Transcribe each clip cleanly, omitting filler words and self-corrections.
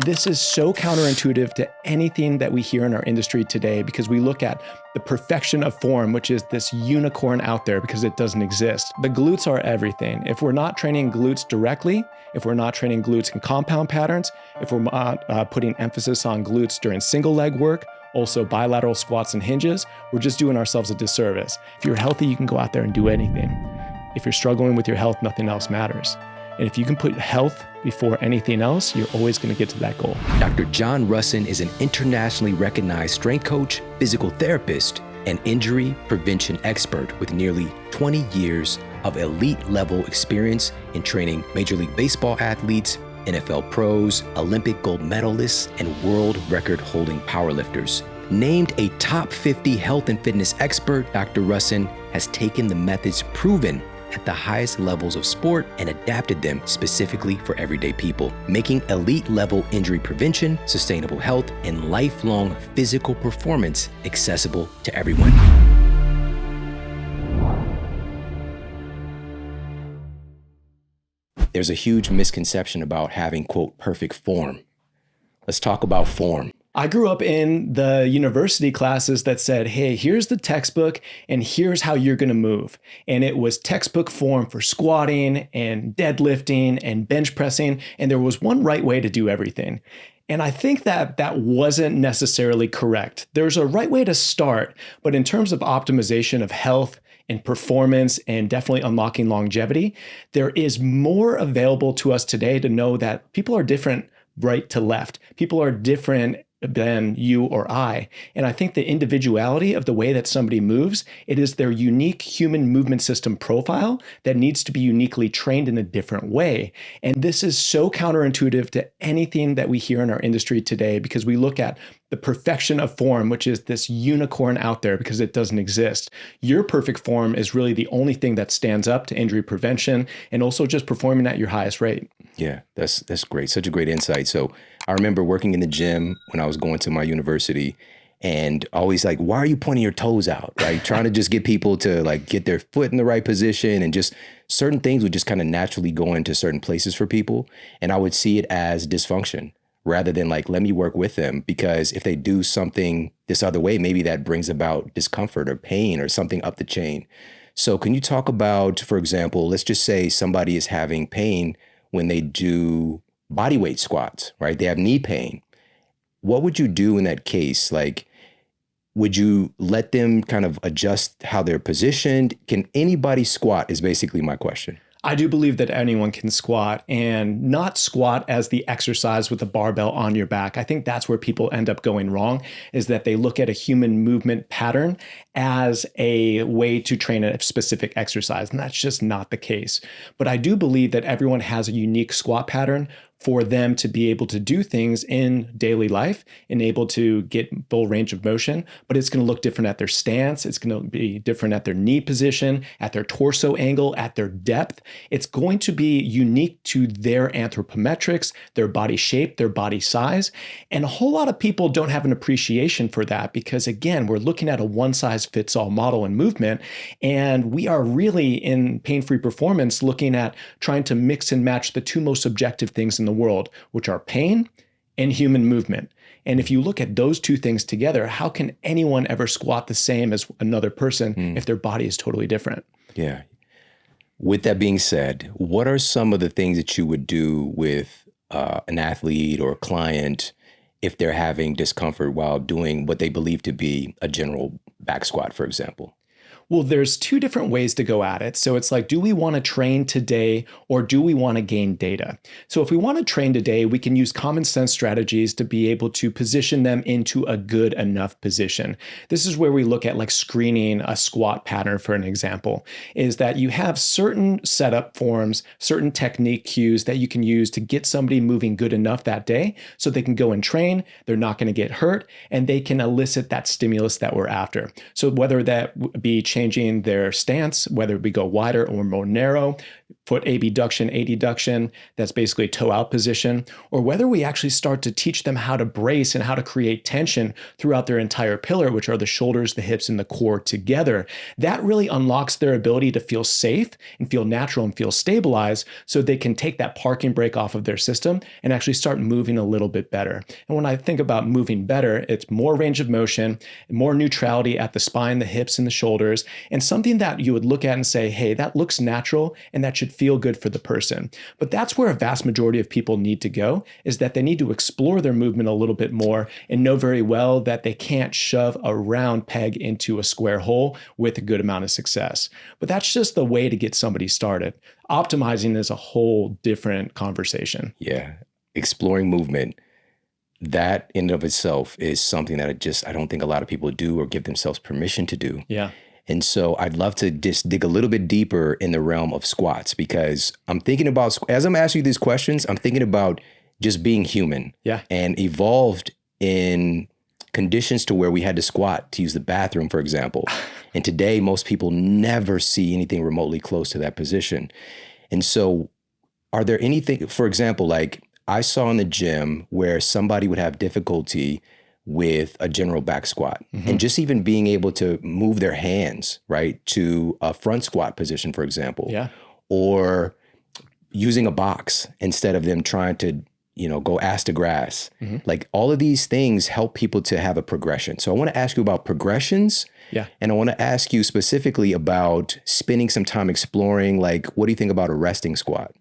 This is so counterintuitive to anything that we hear in our industry today because we look at the perfection of form, which is this unicorn out there because it doesn't exist. The glutes are everything. If we're not training glutes directly, if we're not training glutes in compound patterns, if we're not putting emphasis on glutes during single leg work, also bilateral squats and hinges, we're just doing ourselves a disservice. If you're healthy, you can go out there and do anything. If you're struggling with your health, nothing else matters. And if you can put health before anything else, you're always going to get to that goal. Dr. John Rusin is an internationally recognized strength coach, physical therapist, and injury prevention expert with nearly 20 years of elite level experience in training Major League Baseball athletes, NFL pros, Olympic gold medalists, and world record holding powerlifters. Named a top 50 health and fitness expert, Dr. Rusin has taken the methods proven at the highest levels of sport and adapted them specifically for everyday people, making elite level injury prevention, sustainable health, and lifelong physical performance accessible to everyone. There's a huge misconception about having, quote, perfect form. Let's talk about form. I grew up in the university classes that said, hey, here's the textbook and here's how you're going to move. And it was textbook form for squatting and deadlifting and bench pressing. And there was one right way to do everything. And I think that that wasn't necessarily correct. There's a right way to start, but in terms of optimization of health and performance and definitely unlocking longevity, there is more available to us today to know that people are different right to left. People are different than you or I. And I think the individuality of the way that somebody moves, it is their unique human movement system profile that needs to be uniquely trained in a different way. And this is so counterintuitive to anything that we hear in our industry today because we look at the perfection of form, which is this unicorn out there because it doesn't exist. Your perfect form is really the only thing that stands up to injury prevention and also just performing at your highest rate. Yeah, that's great. Such a great insight. So I remember working in the gym when I was going to my university and always like, why are you pointing your toes out? Right? Trying to just get people to like get their foot in the right position, and just certain things would just kind of naturally go into certain places for people. And I would see it as dysfunction rather than like, let me work with them, because if they do something this other way, maybe that brings about discomfort or pain or something up the chain. So can you talk about, for example, let's just say somebody is having pain when they do body weight squats, right? They have knee pain. What would you do in that case? Like, would you let them kind of adjust how they're positioned? Can anybody squat is basically my question. I do believe that anyone can squat, and not squat as the exercise with the barbell on your back. I think that's where people end up going wrong, is that they look at a human movement pattern as a way to train a specific exercise, and that's just not the case. But I do believe that everyone has a unique squat pattern for them to be able to do things in daily life and able to get full range of motion, but it's going to look different at their stance. It's going to be different at their knee position, at their torso angle, at their depth. It's going to be unique to their anthropometrics, their body shape, their body size. And a whole lot of people don't have an appreciation for that because, again, we're looking at a one-size-fits-all model in movement, and we are really in pain-free performance looking at trying to mix and match the two most objective things in the world, which are pain and human movement. And if you look at those two things together, how can anyone ever squat the same as another person if their body is totally different? Yeah. With that being said, what are some of the things that you would do with an athlete or a client if they're having discomfort while doing what they believe to be a general back squat, for example? Well, there's two different ways to go at it. So it's like, do we want to train today or do we want to gain data? So if we want to train today, we can use common sense strategies to be able to position them into a good enough position. This is where we look at like screening a squat pattern, for an example, is that you have certain setup forms, certain technique cues that you can use to get somebody moving good enough that day so they can go and train, they're not going to get hurt, and they can elicit that stimulus that we're after. So whether that be changing their stance, whether we go wider or more narrow, foot abduction, adduction, that's basically toe out position, or whether we actually start to teach them how to brace and how to create tension throughout their entire pillar, which are the shoulders, the hips, and the core together, that really unlocks their ability to feel safe and feel natural and feel stabilized so they can take that parking brake off of their system and actually start moving a little bit better. And when I think about moving better, it's more range of motion, more neutrality at the spine, the hips, and the shoulders, and something that you would look at and say, hey, that looks natural and that should feel good for the person. But that's where a vast majority of people need to go, is that they need to explore their movement a little bit more and know very well that they can't shove a round peg into a square hole with a good amount of success. But that's just the way to get somebody started. Optimizing is a whole different conversation. Yeah. Exploring movement, that in and of itself is something that I don't think a lot of people do or give themselves permission to do. Yeah. And so I'd love to just dig a little bit deeper in the realm of squats, because I'm thinking about, as I'm asking you these questions, I'm thinking about just being human. Yeah. And evolved in conditions to where we had to squat to use the bathroom, for example. And today, most people never see anything remotely close to that position. And so are there anything, for example, like I saw in the gym where somebody would have difficulty with a general back squat, and just even being able to move their hands, right, to a front squat position, for example, or using a box instead of them trying to, go ass to grass. Like all of these things help people to have a progression. So I want to ask you about progressions. Yeah. And I want to ask you specifically about spending some time exploring, like, what do you think about a resting squat?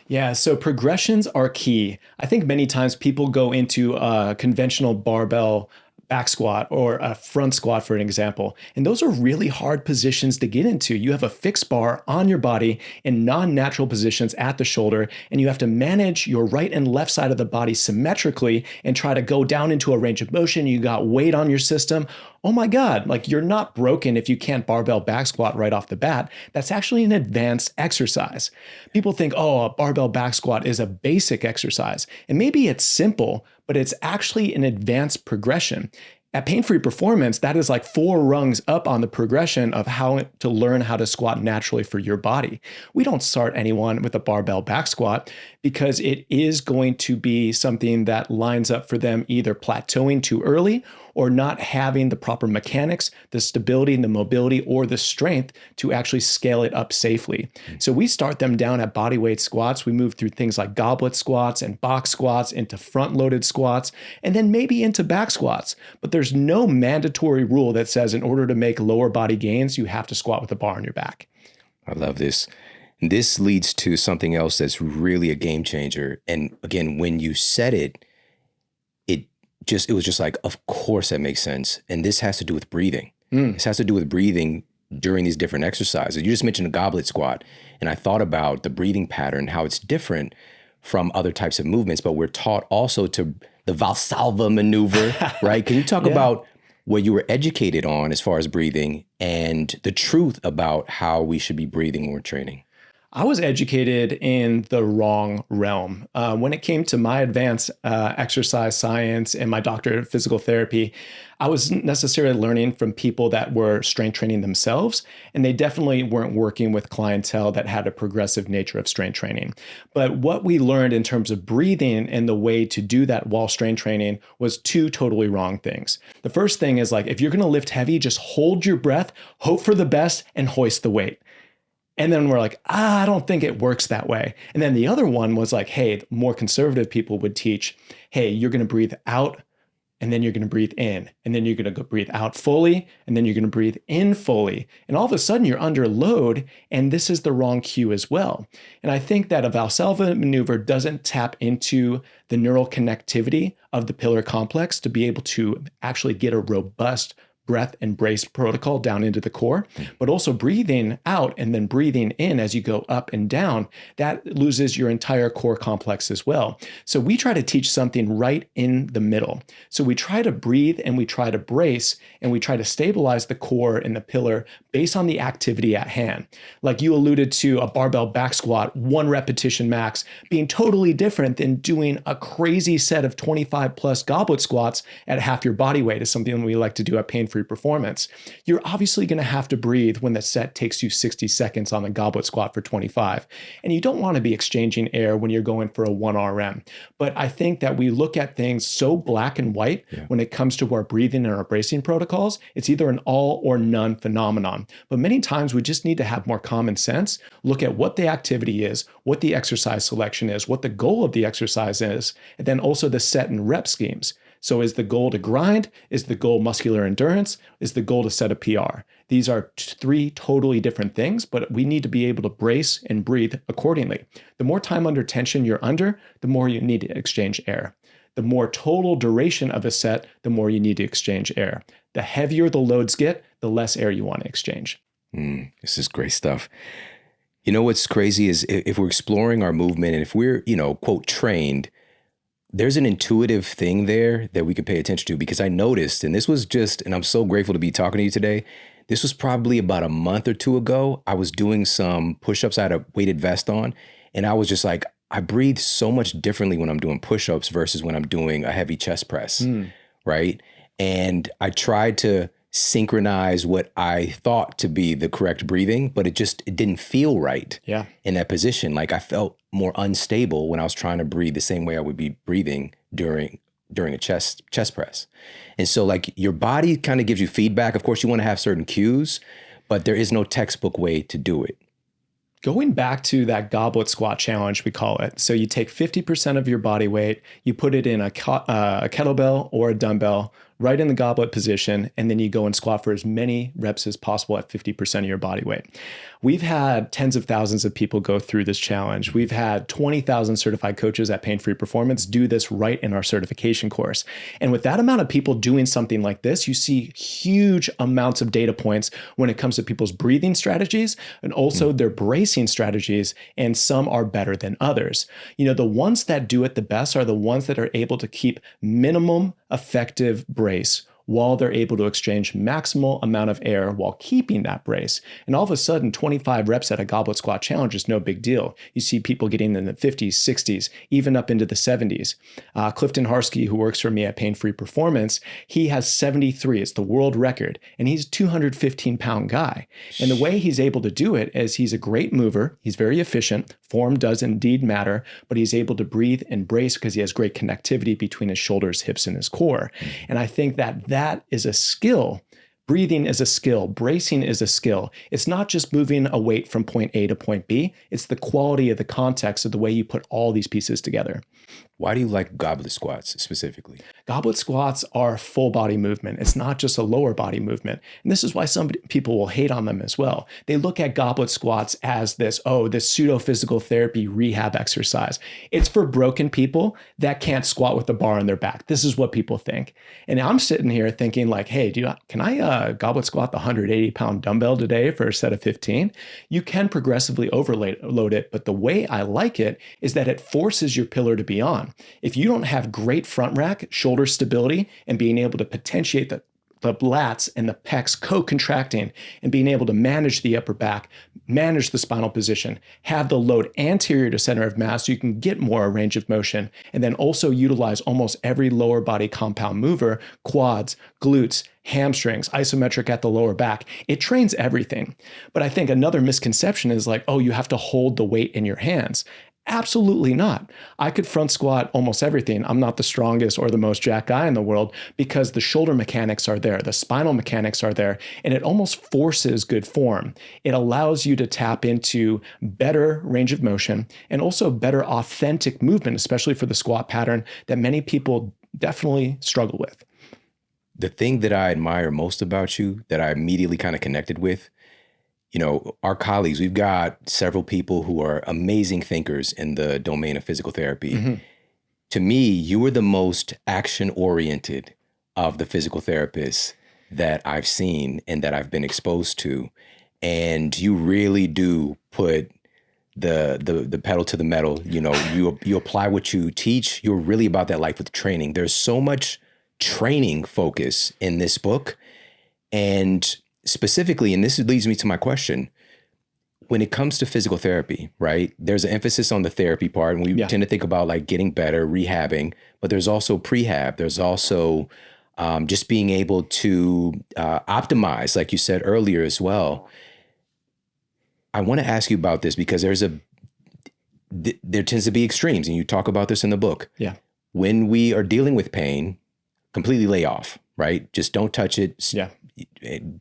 Yeah, so progressions are key. I think many times people go into a conventional barbell back squat or a front squat, for an example, and those are really hard positions to get into. You have a fixed bar on your body in non-natural positions at the shoulder, and you have to manage your right and left side of the body symmetrically and try to go down into a range of motion. You got weight on your system. Oh my God, like you're not broken if you can't barbell back squat right off the bat. That's actually an advanced exercise. People think, oh, a barbell back squat is a basic exercise. And maybe it's simple, but it's actually an advanced progression. At Pain-Free Performance, that is like 4 rungs up on the progression of how to learn how to squat naturally for your body. We don't start anyone with a barbell back squat because it is going to be something that lines up for them either plateauing too early or not having the proper mechanics, the stability and the mobility or the strength to actually scale it up safely. So we start them down at bodyweight squats. We move through things like goblet squats and box squats into front-loaded squats, and then maybe into back squats. But there's no mandatory rule that says in order to make lower body gains, you have to squat with a bar on your back. I love this. This leads to something else that's really a game changer. And again, when you said it, it was just like, of course that makes sense. And this has to do with breathing. This has to do with breathing during these different exercises. You just mentioned a goblet squat, and I thought about the breathing pattern, how it's different from other types of movements, but we're taught also to the Valsalva maneuver, right? Can you talk about what you were educated on as far as breathing and the truth about how we should be breathing when we're training? I was educated in the wrong realm. When it came to my advanced exercise science and my doctorate of physical therapy, I wasn't necessarily learning from people that were strength training themselves, and they definitely weren't working with clientele that had a progressive nature of strength training. But what we learned in terms of breathing and the way to do that while strength training was 2 totally wrong things. The first thing is like, if you're going to lift heavy, just hold your breath, hope for the best, and hoist the weight. And then we're like, I don't think it works that way. And then the other one was like, hey, more conservative people would teach, hey, you're going to breathe out and then you're going to breathe in, and then you're going to go breathe out fully, and then you're going to breathe in fully. And all of a sudden you're under load, and this is the wrong cue as well. And I think that a Valsalva maneuver doesn't tap into the neural connectivity of the pillar complex to be able to actually get a robust breath and brace protocol down into the core, but also breathing out and then breathing in as you go up and down, that loses your entire core complex as well. So we try to teach something right in the middle. So we try to breathe and we try to brace and we try to stabilize the core and the pillar based on the activity at hand. Like you alluded to a barbell back squat, 1 repetition max, being totally different than doing a crazy set of 25 plus goblet squats at half your body weight is something we like to do at Pain-Free pain-free performance, you're obviously going to have to breathe when the set takes you 60 seconds on the goblet squat for 25. And you don't want to be exchanging air when you're going for a 1 RM. But I think that we look at things so black and white when it comes to our breathing and our bracing protocols. It's either an all or none phenomenon. But many times we just need to have more common sense, look at what the activity is, what the exercise selection is, what the goal of the exercise is, and then also the set and rep schemes. So is the goal to grind? Is the goal muscular endurance? Is the goal to set a PR? These are 3 totally different things, but we need to be able to brace and breathe accordingly. The more time under tension you're under, the more you need to exchange air. The more total duration of a set, the more you need to exchange air. The heavier the loads get, the less air you want to exchange. This is great stuff. You know, what's crazy is if we're exploring our movement and if we're, quote, trained, there's an intuitive thing there that we can pay attention to, because I noticed, and this was just, and I'm so grateful to be talking to you today. This was probably about a month or 2 ago. I was doing some push-ups. I had a weighted vest on, and I was just like, I breathe so much differently when I'm doing push-ups versus when I'm doing a heavy chest press, right? And I tried to synchronize what I thought to be the correct breathing, but it didn't feel right in that position. Like I felt more unstable when I was trying to breathe the same way I would be breathing during a chest press. And so like your body kind of gives you feedback. Of course, you want to have certain cues, but there is no textbook way to do it. Going back to that goblet squat challenge, we call it. So you take 50% of your body weight, you put it in a kettlebell or a dumbbell right in the goblet position, and then you go and squat for as many reps as possible at 50% of your body weight. We've had tens of thousands of people go through this challenge. We've had 20,000 certified coaches at Pain Free Performance do this right in our certification course. And with that amount of people doing something like this, you see huge amounts of data points when it comes to people's breathing strategies and also their bracing strategies, and some are better than others. The ones that do it the best are the ones that are able to keep minimum effective brace while they're able to exchange maximal amount of air while keeping that brace. And all of a sudden, 25 reps at a goblet squat challenge is no big deal. You see people getting in the 50s, 60s, even up into the 70s. Clifton Harsky, who works for me at Pain Free Performance, he has 73. It's the world record. And he's a 215-pound guy. And the way he's able to do it is he's a great mover. He's very efficient. Form does indeed matter, but he's able to breathe and brace because he has great connectivity between his shoulders, hips, and his core. And I think that is a skill. Breathing is a skill. Bracing is a skill. It's not just moving a weight from point A to point B. It's the quality of the context of the way you put all these pieces together. Why do you like goblet squats specifically? Goblet squats are full body movement. It's not just a lower body movement. And this is why some people will hate on them as well. They look at goblet squats as this pseudo physical therapy rehab exercise. It's for broken people that can't squat with a bar on their back. This is what people think. And I'm sitting here thinking like, hey, can I goblet squat the 180-pound dumbbell today for a set of 15? You can progressively overload it, but the way I like it is that it forces your pillar to be on. If you don't have great front rack, shoulder stability, and being able to potentiate the lats and the pecs co-contracting and being able to manage the upper back, manage the spinal position, have the load anterior to center of mass so you can get more range of motion, and then also utilize almost every lower body compound mover, quads, glutes, hamstrings, isometric at the lower back. It trains everything. But I think another misconception is like, you have to hold the weight in your hands. Absolutely not. I could front squat almost everything. I'm not the strongest or the most jacked guy in the world because the shoulder mechanics are there, the spinal mechanics are there, and it almost forces good form. It allows you to tap into better range of motion and also better authentic movement, especially for the squat pattern that many people definitely struggle with. The thing that I admire most about you, that I immediately kind of connected with, our colleagues, we've got several people who are amazing thinkers in the domain of physical therapy. Mm-hmm. To me, you were the most action-oriented of the physical therapists that I've seen and that I've been exposed to. And you really do put the pedal to the metal. You apply what you teach. You're really about that life with training. There's so much training focus in this book. And specifically, and this leads me to my question, when it comes to physical therapy, right, there's an emphasis on the therapy part, and we tend to think about like getting better, rehabbing, but there's also prehab. There's also just being able to optimize, like you said earlier as well. I want to ask you about this because there tends to be extremes, and you talk about this in the book. Yeah. When we are dealing with pain, completely lay off, right? Just don't touch it. Yeah.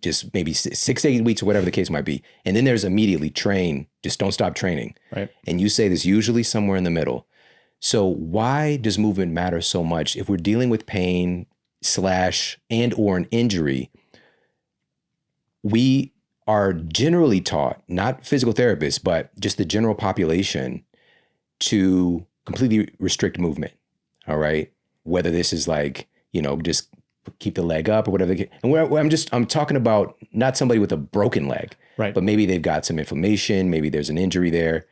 Just maybe 6 to 8 weeks or whatever the case might be. And then there's immediately train, just don't stop training. Right. And you say this usually somewhere in the middle. So why does movement matter so much if we're dealing with pain / and or an injury? We are generally taught, not physical therapists, but just the general population, to completely restrict movement. All right. Whether this is like, just keep the leg up or whatever. And I'm talking about not somebody with a broken leg, right? But maybe they've got some inflammation. Maybe there's an injury there.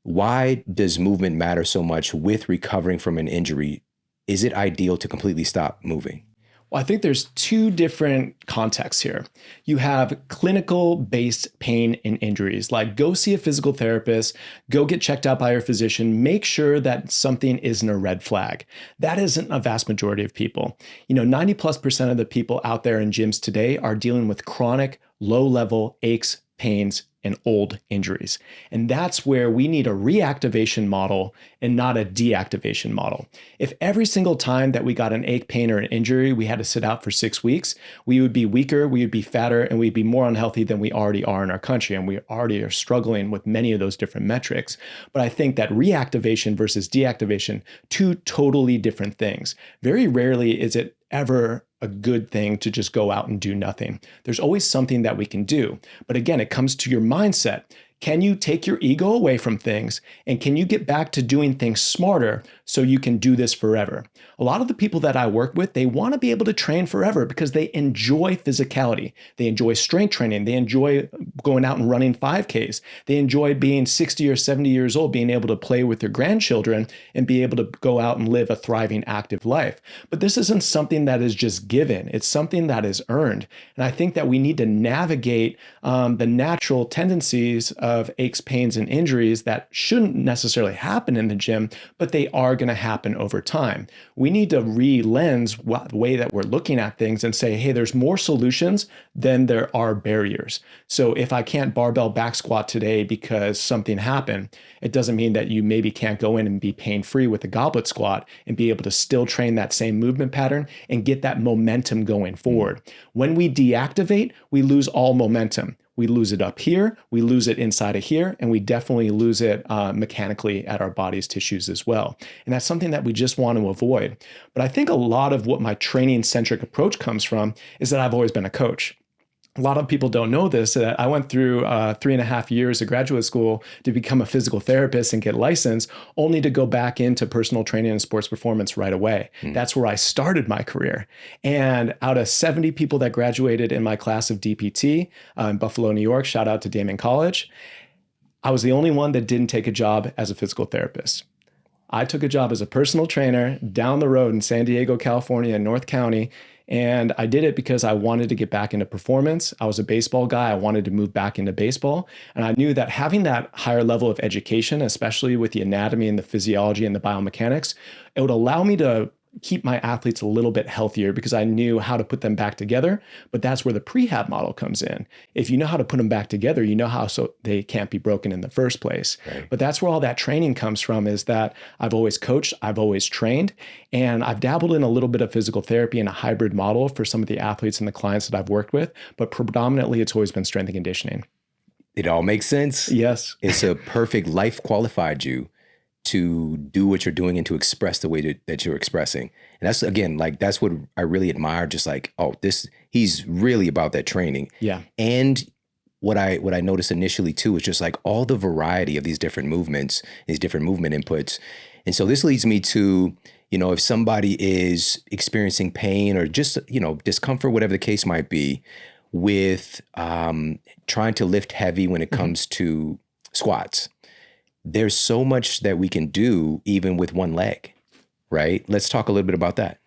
Why does movement matter so much with recovering from an injury? Is it ideal to completely stop moving? Well, I think there's two different contexts here. You have clinical-based pain and injuries, like go see a physical therapist, go get checked out by your physician, make sure that something isn't a red flag. That isn't a vast majority of people. 90+% of the people out there in gyms today are dealing with chronic, low-level aches, pains, and old injuries. And that's where we need a reactivation model and not a deactivation model. If every single time that we got an ache, pain, or an injury, we had to sit out for 6 weeks, we would be weaker, we would be fatter, and we'd be more unhealthy than we already are in our country. And we already are struggling with many of those different metrics. But I think that reactivation versus deactivation, two totally different things. Very rarely is it ever a good thing to just go out and do nothing. There's always something that we can do. But again, it comes to your mindset. Can you take your ego away from things? And can you get back to doing things smarter so you can do this forever? A lot of the people that I work with, they want to be able to train forever because they enjoy physicality. They enjoy strength training. They enjoy going out and running 5Ks. They enjoy being 60 or 70 years old, being able to play with their grandchildren and be able to go out and live a thriving, active life. But this isn't something that is just given. It's something that is earned. And I think that we need to navigate the natural tendencies of aches, pains, and injuries that shouldn't necessarily happen in the gym, but they are going to happen over time. We need to re-lens the way that we're looking at things and say, hey, there's more solutions than there are barriers. So if I can't barbell back squat today because something happened, it doesn't mean that you maybe can't go in and be pain-free with a goblet squat and be able to still train that same movement pattern and get that momentum going forward. When we deactivate, we lose all momentum. We lose it up here, we lose it inside of here, and we definitely lose it mechanically at our body's tissues as well. And that's something that we just want to avoid. But I think a lot of what my training-centric approach comes from is that I've always been a coach. A lot of people don't know this, that I went through 3.5 years of graduate school to become a physical therapist and get licensed, only to go back into personal training and sports performance right away. That's where I started my career. And out of 70 people that graduated in my class of DPT in Buffalo, New York, shout out to Damon College, I was the only one that didn't take a job as a physical therapist. I took a job as a personal trainer down the road in San Diego, California, in North County. And I did it because I wanted to get back into performance. I was a baseball guy. I wanted to move back into baseball. And I knew that having that higher level of education, especially with the anatomy and the physiology and the biomechanics, it would allow me to keep my athletes a little bit healthier because I knew how to put them back together. But that's where the prehab model comes in. If you know how to put them back together, you know how so they can't be broken in the first place. Right. But that's where all that training comes from, is that I've always coached, I've always trained, and I've dabbled in a little bit of physical therapy in a hybrid model for some of the athletes and the clients that I've worked with. But predominantly, it's always been strength and conditioning. It all makes sense. Yes. It's a perfect life qualified you to do what you're doing and to express the way that you're expressing. And that's, again, like, that's what I really admire. Just like, oh, he's really about that training. Yeah. And what I noticed initially too is just like all the variety of these different movements, these different movement inputs. And so this leads me to, if somebody is experiencing pain or just, discomfort, whatever the case might be, with trying to lift heavy when it comes to squats. There's so much that we can do even with one leg, right? Let's talk a little bit about that.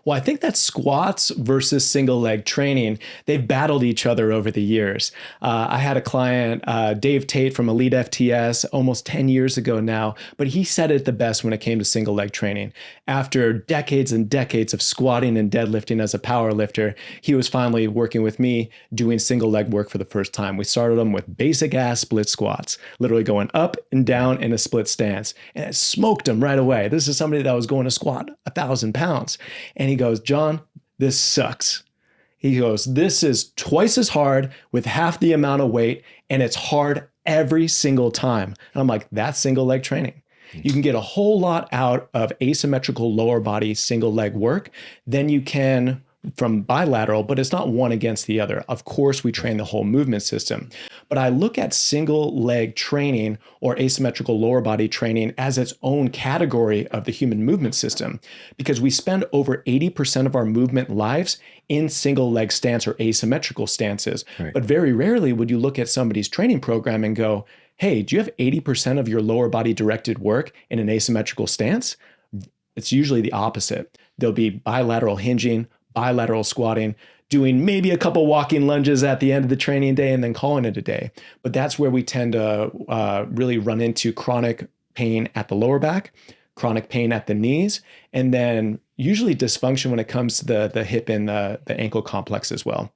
Well, I think that squats versus single leg training, they've battled each other over the years. I had a client, Dave Tate from Elite FTS, almost 10 years ago now, but he said it the best when it came to single leg training. After decades and decades of squatting and deadlifting as a power lifter, he was finally working with me doing single leg work for the first time. We started him with basic ass split squats, literally going up and down in a split stance, and it smoked him right away. This is somebody that was going to squat 1,000 pounds. And he goes, John, this sucks. He goes, this is twice as hard with half the amount of weight, and it's hard every single time. And I'm like, that's single leg training. You can get a whole lot out of asymmetrical lower body single leg work than you can from bilateral, but it's not one against the other. Of course, we train the whole movement system. But I look at single leg training or asymmetrical lower body training as its own category of the human movement system, because we spend over 80% of our movement lives in single leg stance or asymmetrical stances. Right. But very rarely would you look at somebody's training program and go, hey, do you have 80% of your lower body directed work in an asymmetrical stance? It's usually the opposite. There'll be bilateral hinging, bilateral squatting, doing maybe a couple walking lunges at the end of the training day and then calling it a day. But that's where we tend to really run into chronic pain at the lower back, chronic pain at the knees, and then usually dysfunction when it comes to the hip and the ankle complex as well.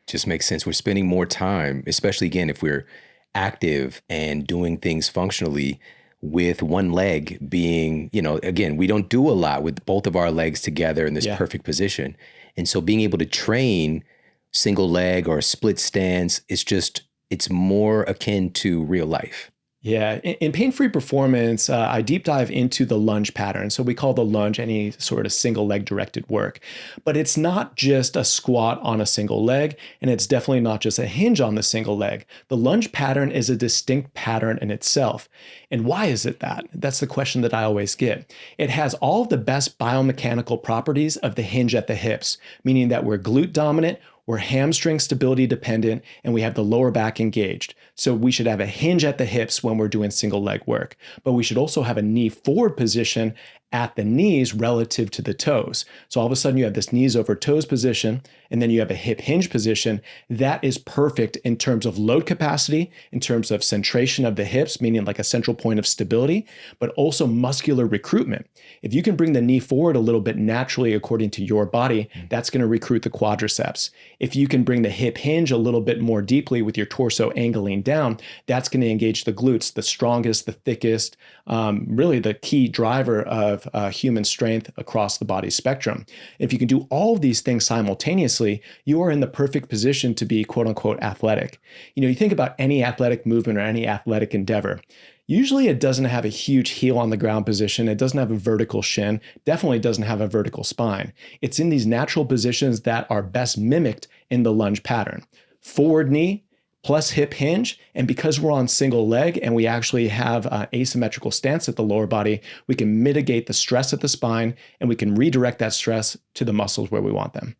Just makes sense. We're spending more time, especially again, if we're active and doing things functionally, with one leg being, again, we don't do a lot with both of our legs together in this perfect position. And so being able to train single leg or a split stance, it's more akin to real life. Yeah. In pain-free performance, I deep dive into the lunge pattern. So we call the lunge any sort of single leg directed work. But it's not just a squat on a single leg, and it's definitely not just a hinge on the single leg. The lunge pattern is a distinct pattern in itself. And why is it that? That's the question that I always get. It has all of the best biomechanical properties of the hinge at the hips, meaning that we're glute dominant, we're hamstring stability dependent, and we have the lower back engaged. So we should have a hinge at the hips when we're doing single leg work, but we should also have a knee forward position at the knees relative to the toes. So all of a sudden you have this knees over toes position, and then you have a hip hinge position. That is perfect in terms of load capacity, in terms of centration of the hips, meaning like a central point of stability, but also muscular recruitment. If you can bring the knee forward a little bit naturally according to your body, that's going to recruit the quadriceps. If you can bring the hip hinge a little bit more deeply with your torso angling down, that's going to engage the glutes, the strongest, the thickest, really the key driver of human strength across the body spectrum. If you can do all of these things simultaneously, you are in the perfect position to be quote unquote athletic. You think about any athletic movement or any athletic endeavor. Usually it doesn't have a huge heel on the ground position. It doesn't have a vertical shin, definitely doesn't have a vertical spine. It's in these natural positions that are best mimicked in the lunge pattern. Forward knee plus hip hinge. And because we're on single leg and we actually have asymmetrical stance at the lower body, we can mitigate the stress at the spine and we can redirect that stress to the muscles where we want them.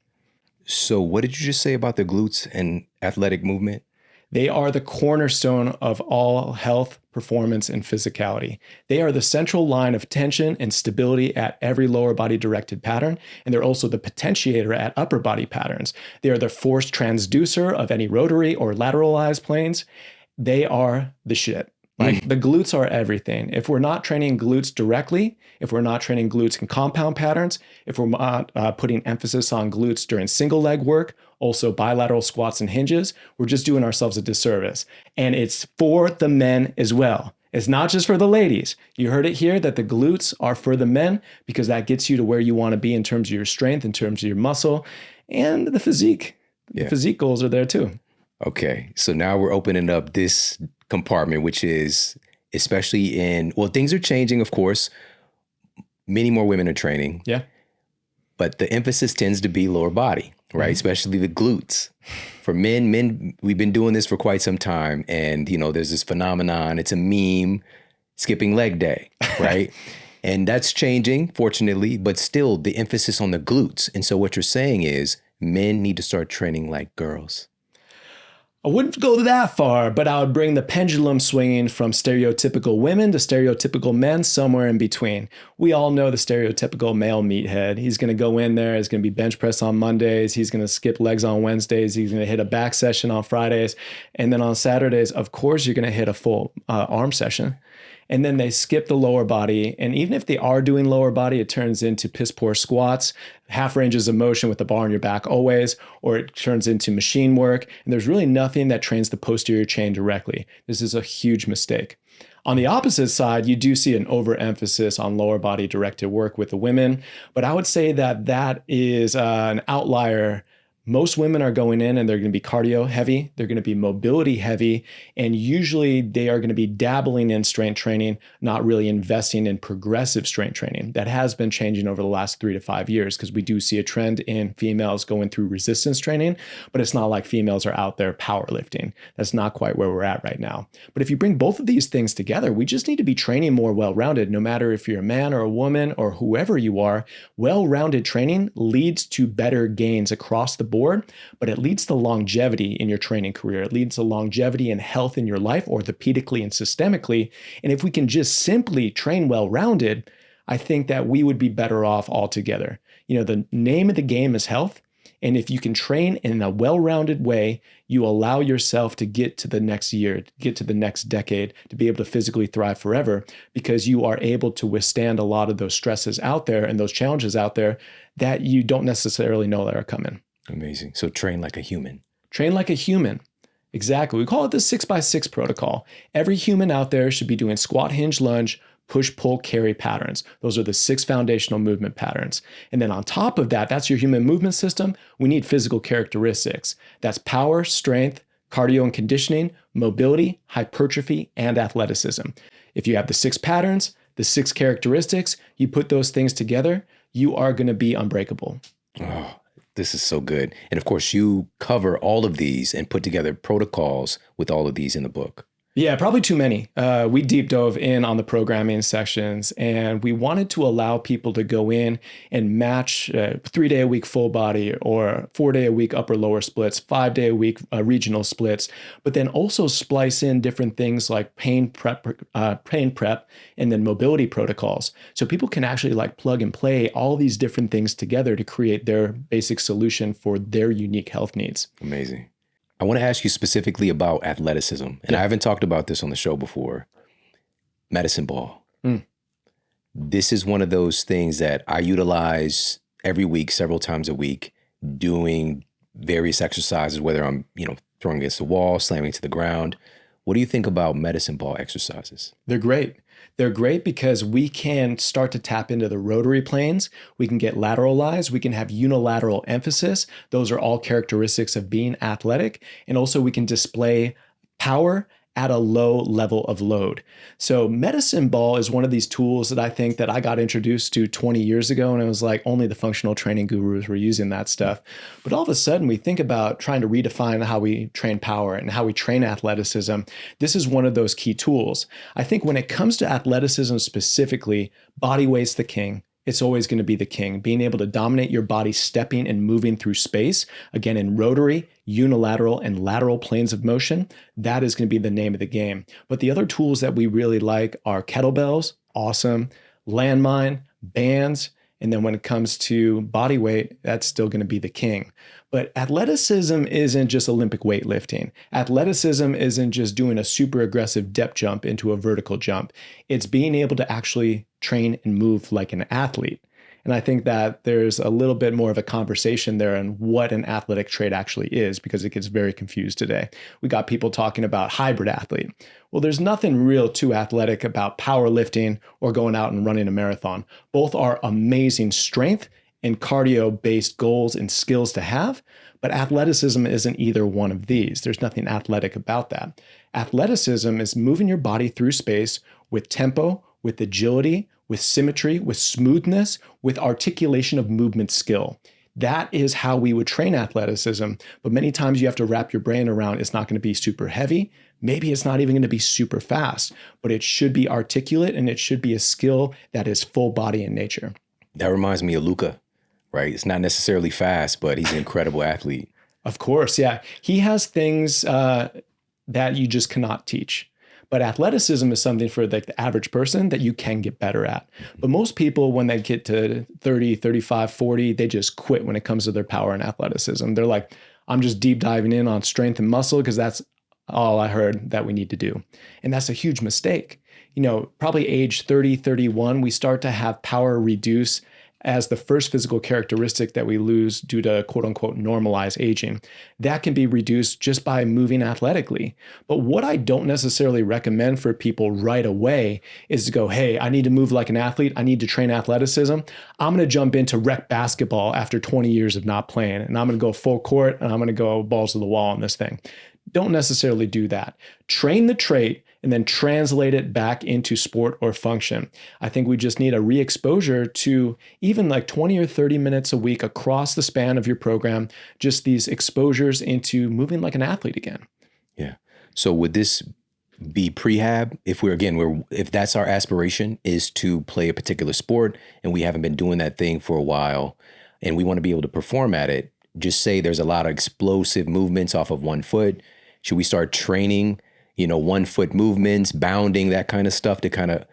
So what did you just say about the glutes and athletic movement? They are the cornerstone of all health, performance, and physicality. They are the central line of tension and stability at every lower body directed pattern, and they're also the potentiator at upper body patterns. They are the force transducer of any rotary or lateralized planes. They are the shit. Like the glutes are everything. If we're not training glutes directly, if we're not training glutes in compound patterns, if we're not putting emphasis on glutes during single leg work, also bilateral squats and hinges, we're just doing ourselves a disservice. And it's for the men as well. It's not just for the ladies. You heard it here that the glutes are for the men because that gets you to where you want to be in terms of your strength, in terms of your muscle, and the physique. Yeah. The physique goals are there too. Okay, so now we're opening up this compartment, which is especially things are changing, of course. Many more women are training. Yeah. But the emphasis tends to be lower body, right? Mm-hmm. Especially the glutes. For men, we've been doing this for quite some time. And, there's this phenomenon, it's a meme, skipping leg day, right? And that's changing, fortunately, but still the emphasis on the glutes. And so what you're saying is men need to start training like girls. I wouldn't go that far, but I would bring the pendulum swinging from stereotypical women to stereotypical men, somewhere in between. We all know the stereotypical male meathead. He's going to go in there, he's going to be bench press on Mondays, he's going to skip legs on Wednesdays, he's going to hit a back session on Fridays, and then on Saturdays, of course, you're going to hit a full arm session. And then they skip the lower body. And even if they are doing lower body, it turns into piss poor squats, half ranges of motion with the bar on your back always, or it turns into machine work. And there's really nothing that trains the posterior chain directly. This is a huge mistake. On the opposite side, you do see an overemphasis on lower body directed work with the women. But I would say that that is an outlier. Most women are going in and they're going to be cardio heavy, they're going to be mobility heavy, and usually they are going to be dabbling in strength training, not really investing in progressive strength training. That has been changing over the last 3 to 5 years because we do see a trend in females going through resistance training, but it's not like females are out there powerlifting. That's not quite where we're at right now. But if you bring both of these things together, we just need to be training more well-rounded, no matter if you're a man or a woman or whoever you are. Well-rounded training leads to better gains across the board, but it leads to longevity in your training career. It leads to longevity and health in your life, orthopedically and systemically. And if we can just simply train well-rounded, I think that we would be better off altogether. You know, the name of the game is health. And if you can train in a well-rounded way, you allow yourself to get to the next year, get to the next decade, to be able to physically thrive forever, because you are able to withstand a lot of those stresses out there and those challenges out there that you don't necessarily know that are coming. Amazing. So train like a human. Train like a human. Exactly. We call it the 6x6 protocol. Every human out there should be doing squat, hinge, lunge, push, pull, carry patterns. Those are the 6 foundational movement patterns. And then on top of that, that's your human movement system. We need physical characteristics. That's power, strength, cardio and conditioning, mobility, hypertrophy, and athleticism. If you have the 6 patterns, the 6 characteristics, you put those things together, you are going to be unbreakable. Oh, this is so good. And of course, you cover all of these and put together protocols with all of these in the book. Yeah, probably too many. We deep dove in on the programming sections, and we wanted to allow people to go in and match 3-day-a-week full body or 4-day-a-week upper lower splits, 5-day-a-week regional splits, but then also splice in different things like pain prep, and then mobility protocols. So people can actually like plug and play all these different things together to create their basic solution for their unique health needs. Amazing. I want to ask you specifically about athleticism. And I haven't talked about this on the show before. Medicine ball. This is one of those things that I utilize every week, several times a week, doing various exercises, whether I'm, throwing against the wall, slamming to the ground. What do you think about medicine ball exercises? They're great. They're great because we can start to tap into the rotary planes. We can get lateralized. We can have unilateral emphasis. Those are all characteristics of being athletic. And also we can display power at a low level of load. So medicine ball is one of these tools that I think that I got introduced to 20 years ago, and it was like only the functional training gurus were using that stuff. But all of a sudden we think about trying to redefine how we train power and how we train athleticism. This is one of those key tools. I think when it comes to athleticism specifically, body weight's the king. It's always going to be the king. Being able to dominate your body, stepping and moving through space, again, in rotary, unilateral, and lateral planes of motion, that is going to be the name of the game. But the other tools that we really like are kettlebells, awesome, landmine, bands, and then when it comes to body weight, that's still going to be the king. But athleticism isn't just Olympic weightlifting. Athleticism isn't just doing a super aggressive depth jump into a vertical jump. It's being able to actually train and move like an athlete. And I think that there's a little bit more of a conversation there on what an athletic trait actually is, because it gets very confused today. We got people talking about hybrid athlete. Well, there's nothing real too athletic about powerlifting or going out and running a marathon. Both are amazing strength and cardio-based goals and skills to have, but athleticism isn't either one of these. There's nothing athletic about that. Athleticism is moving your body through space with tempo, with agility, with symmetry, with smoothness, with articulation of movement skill. That is how we would train athleticism, but many times you have to wrap your brain around it's not going to be super heavy. Maybe it's not even going to be super fast, but it should be articulate and it should be a skill that is full body in nature. That reminds me of Luca, right? It's not necessarily fast, but he's an incredible athlete. Of course, yeah. He has things that you just cannot teach. But athleticism is something for like the average person that you can get better at. But most people, when they get to 30, 35, 40, they just quit when it comes to their power and athleticism. They're like, I'm just deep diving in on strength and muscle because that's all I heard that we need to do. And that's a huge mistake. Probably age 30, 31, we start to have power reduce as the first physical characteristic that we lose due to quote unquote normalized aging. That can be reduced just by moving athletically. But what I don't necessarily recommend for people right away is to go, hey, I need to move like an athlete. I need to train athleticism. I'm going to jump into rec basketball after 20 years of not playing. And I'm going to go full court and I'm going to go balls to the wall on this thing. Don't necessarily do that. Train the trait and then translate it back into sport or function. I think we just need a re-exposure to even like 20 or 30 minutes a week across the span of your program, just these exposures into moving like an athlete again. Yeah. So would this be prehab if that's our aspiration, is to play a particular sport and we haven't been doing that thing for a while and we want to be able to perform at it? Just say there's a lot of explosive movements off of one foot. Should we start training 1 foot movements, bounding, that kind of stuff to kind of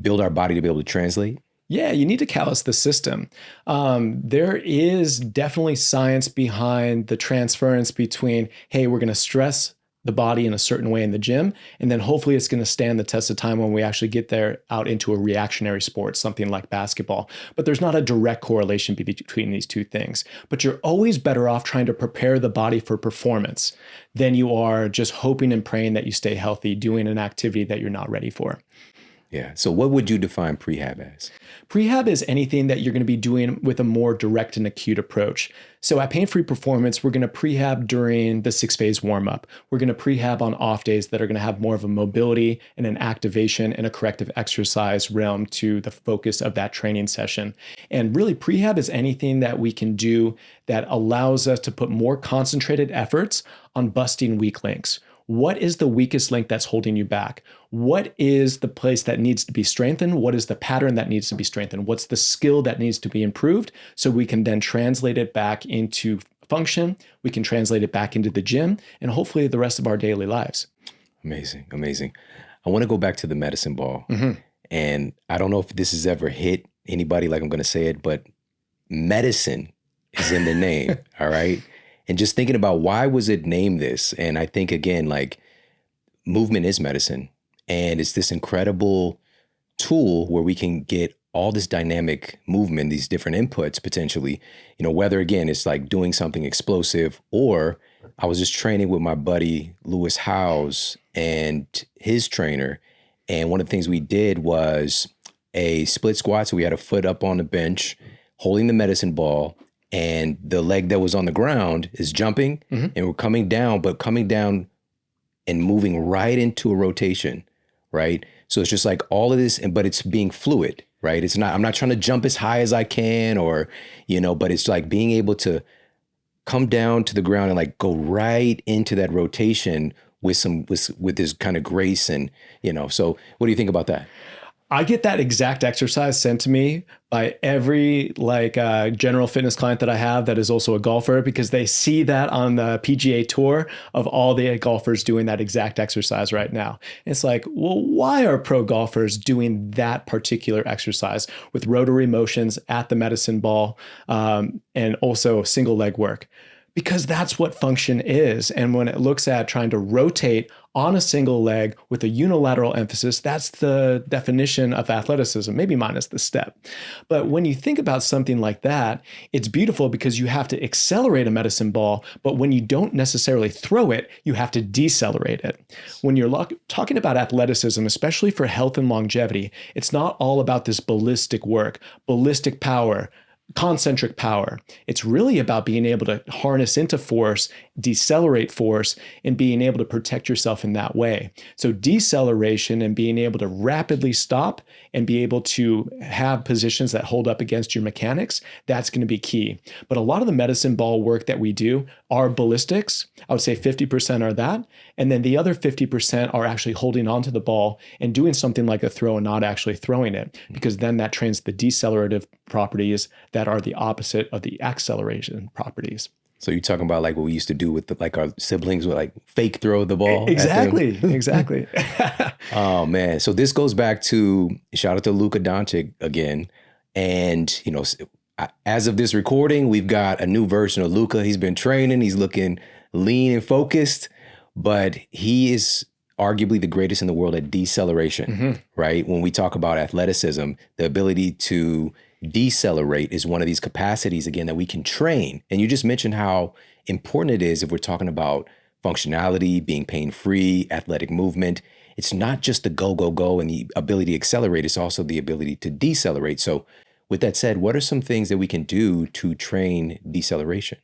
build our body to be able to translate? Yeah, you need to callous the system. There is definitely science behind the transference between, hey, we're going to stress the body in a certain way in the gym, and then hopefully it's going to stand the test of time when we actually get there out into a reactionary sport, something like basketball. But there's not a direct correlation between these two things. But you're always better off trying to prepare the body for performance than you are just hoping and praying that you stay healthy, doing an activity that you're not ready for. Yeah. So what would you define prehab as? Prehab is anything that you're going to be doing with a more direct and acute approach. So at Pain Free Performance, we're going to prehab during the 6-phase warm-up. We're going to prehab on off days that are going to have more of a mobility and an activation and a corrective exercise realm to the focus of that training session. And really, prehab is anything that we can do that allows us to put more concentrated efforts on busting weak links. What is the weakest link that's holding you back? What is the place that needs to be strengthened? What is the pattern that needs to be strengthened? What's the skill that needs to be improved? So we can then translate it back into function. We can translate it back into the gym and hopefully the rest of our daily lives. Amazing. Amazing. I want to go back to the medicine ball. Mm-hmm. And I don't know if this has ever hit anybody like I'm going to say it, but medicine is in the name. All right. And just thinking about why was it named this? And I think, again, like movement is medicine. And it's this incredible tool where we can get all this dynamic movement, these different inputs potentially, whether, again, it's like doing something explosive, or I was just training with my buddy, Lewis Howes, and his trainer. And one of the things we did was a split squat. So we had a foot up on the bench holding the medicine ball, and the leg that was on the ground is jumping, mm-hmm. and we're coming down and moving right into a rotation, right? So it's just like all of this, but it's being fluid, right? I'm not trying to jump as high as I can or, but it's like being able to come down to the ground and like go right into that rotation with this kind of grace and, so what do you think about that? I get that exact exercise sent to me by every general fitness client that I have that is also a golfer, because they see that on the PGA Tour of all the golfers doing that exact exercise right now. And it's like, well, why are pro golfers doing that particular exercise with rotary motions at the medicine ball and also single leg work? Because that's what function is. And when it looks at trying to rotate on a single leg with a unilateral emphasis, that's the definition of athleticism, maybe minus the step. But when you think about something like that, it's beautiful because you have to accelerate a medicine ball, but when you don't necessarily throw it, you have to decelerate it. When you're talking about athleticism, especially for health and longevity, it's not all about this ballistic work, ballistic power, concentric power. It's really about being able to harness into force, decelerate force, and being able to protect yourself in that way. So deceleration and being able to rapidly stop and be able to have positions that hold up against your mechanics, that's going to be key. But a lot of the medicine ball work that we do are ballistics. I would say 50% are that. And then the other 50% are actually holding onto the ball and doing something like a throw and not actually throwing it, because then that trains the decelerative properties that are the opposite of the acceleration properties. So you're talking about like what we used to do with like our siblings would like fake throw the ball at them. Exactly. Oh man. So this goes back to shout out to Luka Doncic again. And as of this recording, we've got a new version of Luka. He's been training, he's looking lean and focused, but he is arguably the greatest in the world at deceleration, right? When we talk about athleticism, the ability to decelerate is one of these capacities, again, that we can train. And you just mentioned how important it is if we're talking about functionality, being pain-free, athletic movement. It's not just the go, go, go and the ability to accelerate, it's also the ability to decelerate. So with that said, what are some things that we can do to train deceleration?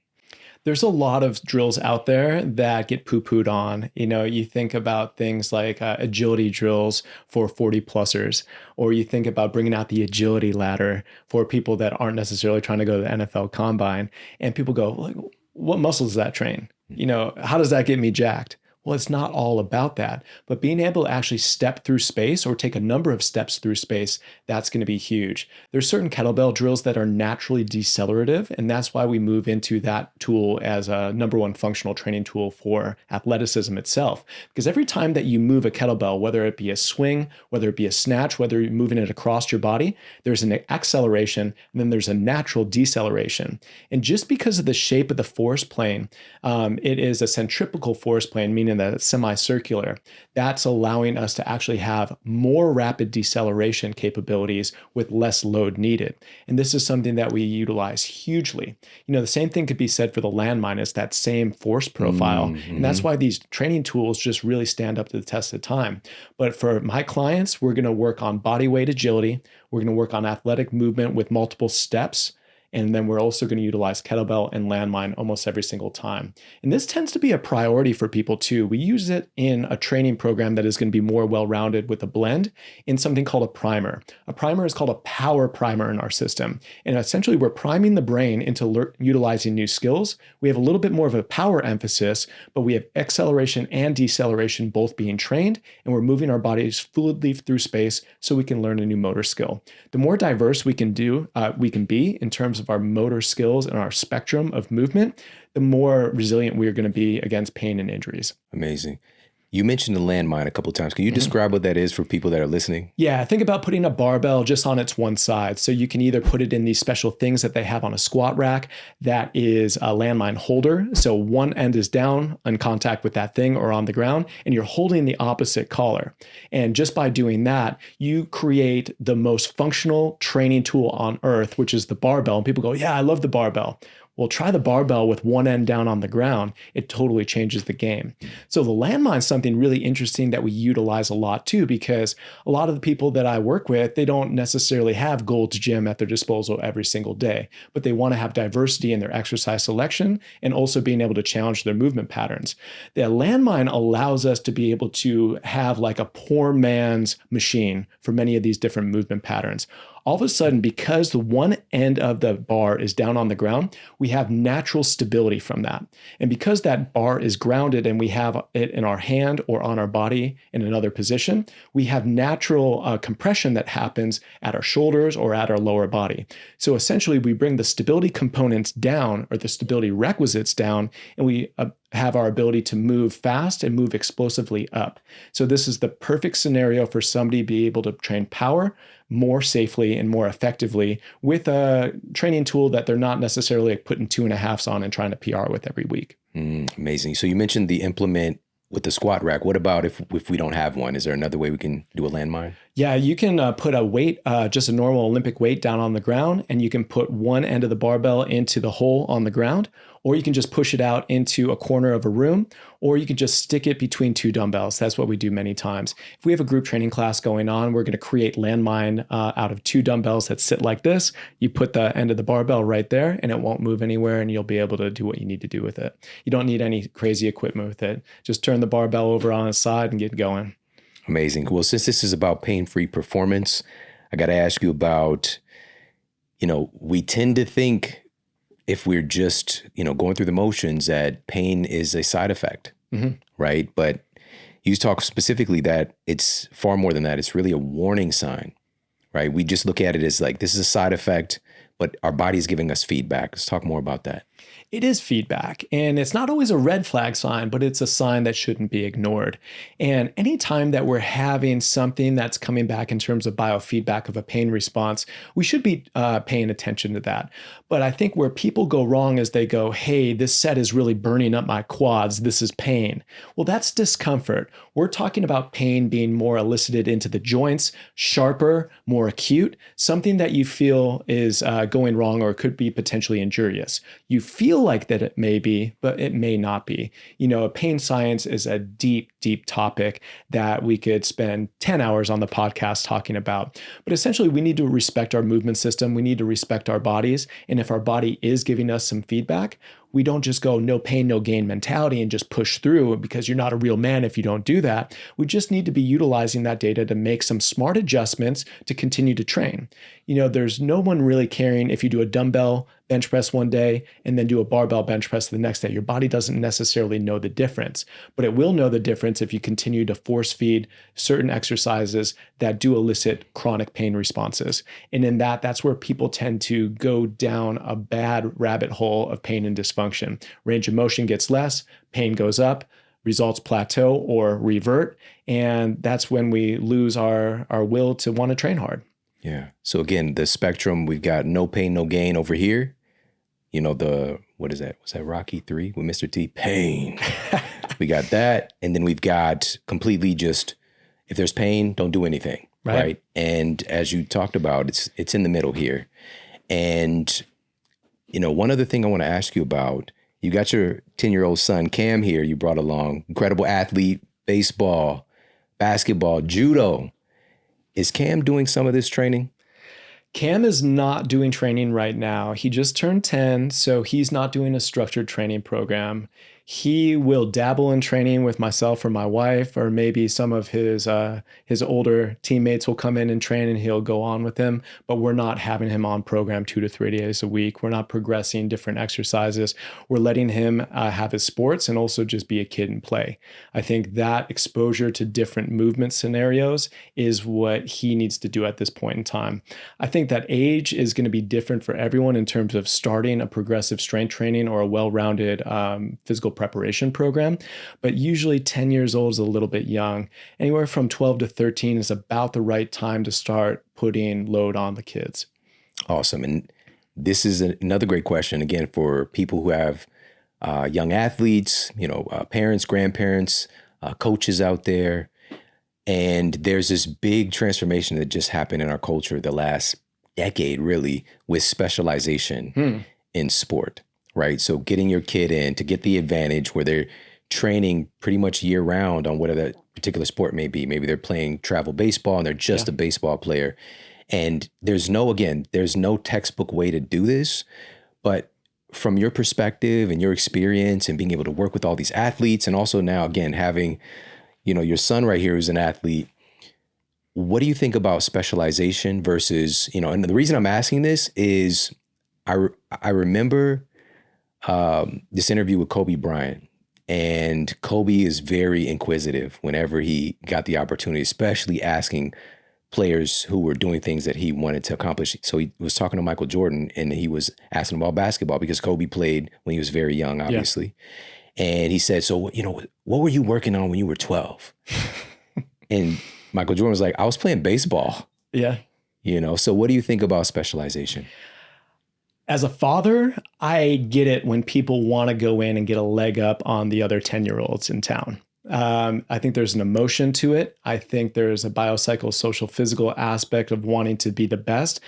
There's a lot of drills out there that get poo-pooed on. You think about things like agility drills for 40-plussers, or you think about bringing out the agility ladder for people that aren't necessarily trying to go to the NFL combine. And people go, like, what muscles does that train? How does that get me jacked? Well, it's not all about that, but being able to actually step through space or take a number of steps through space, that's going to be huge. There's certain kettlebell drills that are naturally decelerative, and that's why we move into that tool as a number one functional training tool for athleticism itself. Because every time that you move a kettlebell, whether it be a swing, whether it be a snatch, whether you're moving it across your body, there's an acceleration, and then there's a natural deceleration. And just because of the shape of the force plane, it is a centripetal force plane, meaning that it's semicircular. That's allowing us to actually have more rapid deceleration capabilities with less load needed. And this is something that we utilize hugely. The same thing could be said for the landmine. It's that same force profile. And that's why these training tools just really stand up to the test of time. But for my clients, we're going to work on body weight agility. We're going to work on athletic movement with multiple steps. And then we're also going to utilize kettlebell and landmine almost every single time. And this tends to be a priority for people too. We use it in a training program that is going to be more well-rounded with a blend in something called a primer. A primer is called a power primer in our system. And essentially we're priming the brain into utilizing new skills. We have a little bit more of a power emphasis, but we have acceleration and deceleration both being trained, and we're moving our bodies fluidly through space so we can learn a new motor skill. The more diverse we can be in terms of our motor skills and our spectrum of movement, the more resilient we are going to be against pain and injuries. Amazing. You mentioned the landmine a couple of times. Can you describe what that is for people that are listening? Yeah, think about putting a barbell just on its one side. So you can either put it in these special things that they have on a squat rack that is a landmine holder. So one end is down in contact with that thing or on the ground, and you're holding the opposite collar. And just by doing that, you create the most functional training tool on earth, which is the barbell. And people go, yeah, I love the barbell. Well, try the barbell with one end down on the ground. It totally changes the game. So the landmine is something really interesting that we utilize a lot too, because a lot of the people that I work with, they don't necessarily have Gold's Gym at their disposal every single day, but they want to have diversity in their exercise selection and also being able to challenge their movement patterns. The landmine allows us to be able to have like a poor man's machine for many of these different movement patterns. All of a sudden, because the one end of the bar is down on the ground, we have natural stability from that. And because that bar is grounded and we have it in our hand or on our body in another position, we have natural compression that happens at our shoulders or at our lower body. So essentially, we bring the stability components down, or the stability requisites down, and we have our ability to move fast and move explosively up. So this is the perfect scenario for somebody to be able to train power more safely and more effectively with a training tool that they're not necessarily putting 2.5s on and trying to PR with every week. Amazing. So you mentioned the implement with the squat rack. What about if we don't have one? Is there another way we can do a landmine? Yeah, you can put a weight, just a normal Olympic weight down on the ground, and you can put one end of the barbell into the hole on the ground, or you can just push it out into a corner of a room, or you can just stick it between two dumbbells. That's what we do many times. If we have a group training class going on, we're going to create landmine out of two dumbbells that sit like this. You put the end of the barbell right there, and it won't move anywhere, and you'll be able to do what you need to do with it. You don't need any crazy equipment with it. Just turn the barbell over on its side and get going. Amazing. Well, since this is about pain-free performance, I got to ask you about, we tend to think if we're just, going through the motions that pain is a side effect, right? But you talk specifically that it's far more than that. It's really a warning sign, right? We just look at it as like, this is a side effect, but our body's giving us feedback. Let's talk more about that. It is feedback, and it's not always a red flag sign, but it's a sign that shouldn't be ignored. And anytime that we're having something that's coming back in terms of biofeedback of a pain response, we should be paying attention to that. But I think where people go wrong is they go, hey, this set is really burning up my quads. This is pain. Well, that's discomfort. We're talking about pain being more elicited into the joints, sharper, more acute, something that you feel is going wrong or could be potentially injurious. You feel like that it may be, but it may not be. Pain science is a deep, deep topic that we could spend 10 hours on the podcast talking about. But essentially, we need to respect our movement system. We need to respect our bodies. And if our body is giving us some feedback, we don't just go no pain, no gain mentality and just push through because you're not a real man if you don't do that. We just need to be utilizing that data to make some smart adjustments to continue to train. There's no one really caring if you do a dumbbell bench press one day and then do a barbell bench press the next day. Your body doesn't necessarily know the difference, but it will know the difference if you continue to force feed certain exercises that do elicit chronic pain responses. And in that's where people tend to go down a bad rabbit hole of pain and dysfunction. Range of motion gets less, pain goes up, results plateau or revert. And that's when we lose our will to want to train hard. Yeah. So again, the spectrum, we've got no pain, no gain over here. What is that? Was that Rocky 3 with Mr. T? Pain. We got that. And then we've got completely just, if there's pain, don't do anything. Right. And as you talked about, it's in the middle here. And, one other thing I want to ask you about, you got your 10-year-old son, Cam, here, you brought along, incredible athlete, baseball, basketball, judo. Is Cam doing some of this training? Cam is not doing training right now. He just turned 10, so he's not doing a structured training program. He will dabble in training with myself or my wife, or maybe some of his older teammates will come in and train and he'll go on with them, but we're not having him on program 2 to 3 days a week. We're not progressing different exercises. We're letting him have his sports and also just be a kid and play. I think that exposure to different movement scenarios is what he needs to do at this point in time. I think that age is going to be different for everyone in terms of starting a progressive strength training or a well-rounded physical preparation program, but usually 10 years old is a little bit young. Anywhere from 12 to 13 is about the right time to start putting load on the kids. Awesome. And this is another great question, again, for people who have young athletes, parents, grandparents, coaches out there. And there's this big transformation that just happened in our culture the last decade, really, with specialization in sport. Right. So getting your kid in to get the advantage where they're training pretty much year round on whatever that particular sport may be. Maybe they're playing travel baseball and they're just a baseball player. And there's no textbook way to do this. But from your perspective and your experience and being able to work with all these athletes, and also now, again, having, your son right here who's an athlete, what do you think about specialization versus, and the reason I'm asking this is I remember this interview with Kobe Bryant, and Kobe is very inquisitive whenever he got the opportunity, especially asking players who were doing things that he wanted to accomplish. So he was talking to Michael Jordan and he was asking him about basketball because Kobe played when he was very young, obviously. Yeah. And he said, so, what were you working on when you were 12? And Michael Jordan was like, I was playing baseball. Yeah. So what do you think about specialization? As a father, I get it when people want to go in and get a leg up on the other 10-year-olds in town. I think there's an emotion to it. I think there's a biopsychosocial physical aspect of wanting to be the best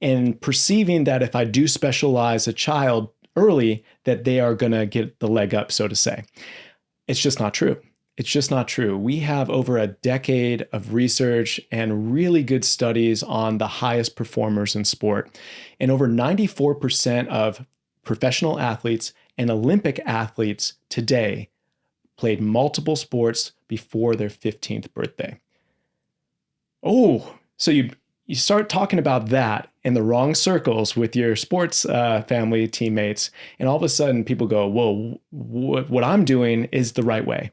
and perceiving that if I do specialize a child early, that they are going to get the leg up, so to say. It's just not true. It's just not true. We have over a decade of research and really good studies on the highest performers in sport. And over 94% of professional athletes and Olympic athletes today played multiple sports before their 15th birthday. Oh, so you start talking about that in the wrong circles with your sports family teammates, and all of a sudden people go, whoa, what I'm doing is the right way.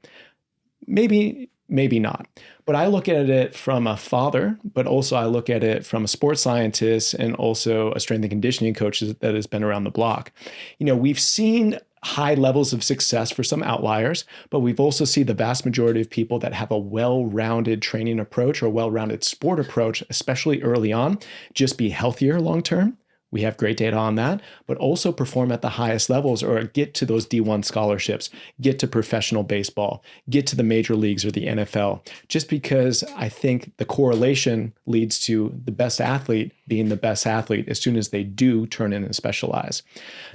Maybe Maybe not. But I look at it from a father, but also I look at it from a sports scientist and also a strength and conditioning coach that has been around the block. We've seen high levels of success for some outliers, but we've also seen the vast majority of people that have a well-rounded training approach or well-rounded sport approach, especially early on, just be healthier long-term. We have great data on that, but also perform at the highest levels or get to those D1 scholarships, get to professional baseball, get to the major leagues or the NFL, just because I think the correlation leads to the best athlete being the best athlete as soon as they do turn in and specialize.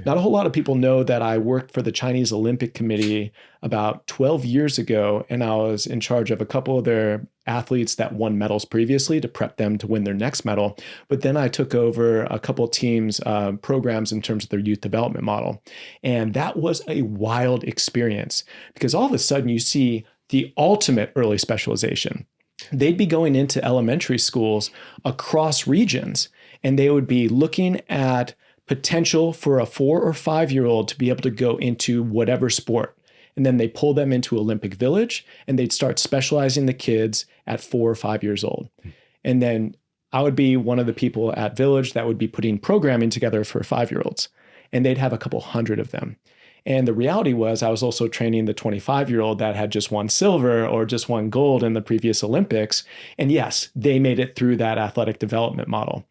Not a whole lot of people know that I worked for the Chinese Olympic Committee about 12 years ago, and I was in charge of a couple of their athletes that won medals previously to prep them to win their next medal. But then I took over a couple of teams' programs in terms of their youth development model. And that was a wild experience because all of a sudden you see the ultimate early specialization. They'd be going into elementary schools across regions, and they would be looking at potential for a 4 or 5-year-old to be able to go into whatever sport. And then they pull them into Olympic Village and they'd start specializing the kids at 4 or 5 years old. And then I would be one of the people at Village that would be putting programming together for 5-year-olds. And they'd have a couple hundred of them. And the reality was I was also training the 25-year-old that had just won silver or just won gold in the previous Olympics. And yes, they made it through that athletic development model.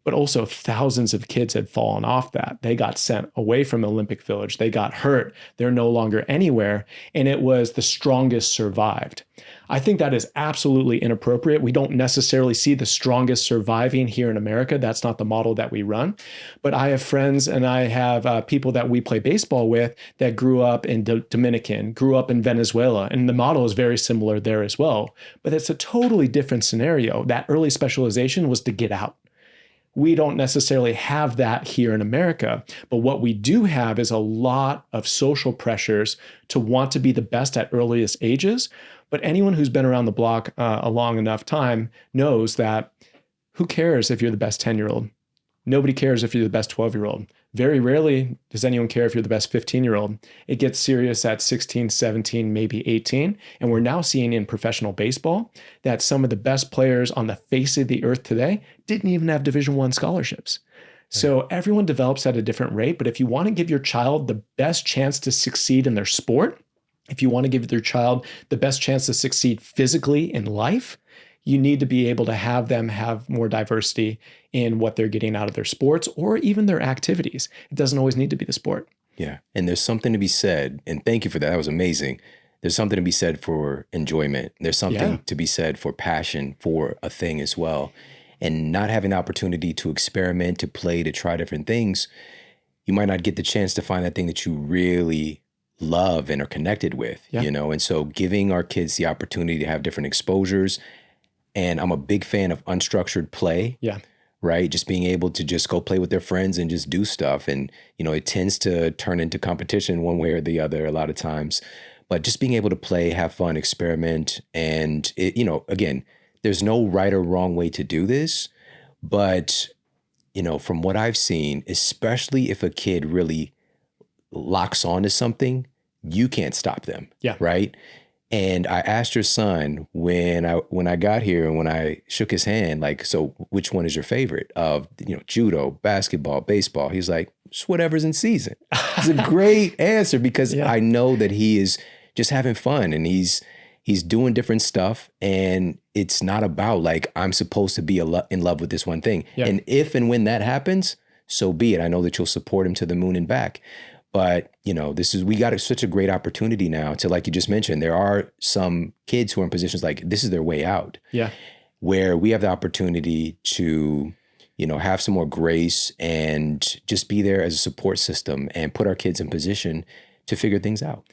But also thousands of kids had fallen off that. They got sent away from Olympic Village. They got hurt. They're no longer anywhere. And it was the strongest survived. I think that is absolutely inappropriate. We don't necessarily see the strongest surviving here in America. That's not the model that we run. But I have friends and I have people that we play baseball with that grew up in Dominican, grew up in Venezuela, and the model is very similar there as well. But it's a totally different scenario. That early specialization was to get out. We don't necessarily have that here in America, but what we do have is a lot of social pressures to want to be the best at earliest ages. But anyone who's been around the block a long enough time knows that who cares if you're the best 10-year-old? Nobody cares if you're the best 12-year-old. Very rarely does anyone care if you're the best 15-year-old. It gets serious at 16, 17, maybe 18. And we're now seeing in professional baseball that some of the best players on the face of the earth today didn't even have Division I scholarships. So everyone develops at a different rate. But if you want to give your child the best chance to succeed in their sport, if you want to give your child the best chance to succeed physically in life, you need to be able to have them have more diversity in what they're getting out of their sports or even their activities. It doesn't always need to be the sport. Yeah. And there's something to be said, and thank you for that. That was amazing. There's something to be said for enjoyment. There's something to be said for passion for a thing as well. And not having the opportunity to experiment, to play, to try different things, you might not get the chance to find that thing that you really love and are connected with, you know? And so giving our kids the opportunity to have different exposures. And I'm a big fan of unstructured play. Yeah. Right. Just being able to just go play with their friends and just do stuff. And, you know, it tends to turn into competition one way or the other a lot of times. But just being able to play, have fun, experiment. And, it, you know, again, there's no right or wrong way to do this. But, you know, from what I've seen, especially if a kid really locks onto something, you can't stop them. Yeah. Right. And I asked your son when I got here and when I shook his hand, like, so which one is your favorite of, you know, judo, basketball, baseball? He's like, it's whatever's in season. It's a great answer because I know that he is just having fun and he's doing different stuff. And it's not about like, I'm supposed to be in love with this one thing. Yeah. And if and when that happens, so be it. I know that you'll support him to the moon and back. But, you know, we got such a great opportunity now to, like you just mentioned, there are some kids who are in positions like this is their way out. Yeah. Where we have the opportunity to, you know, have some more grace and just be there as a support system and put our kids in position to figure things out.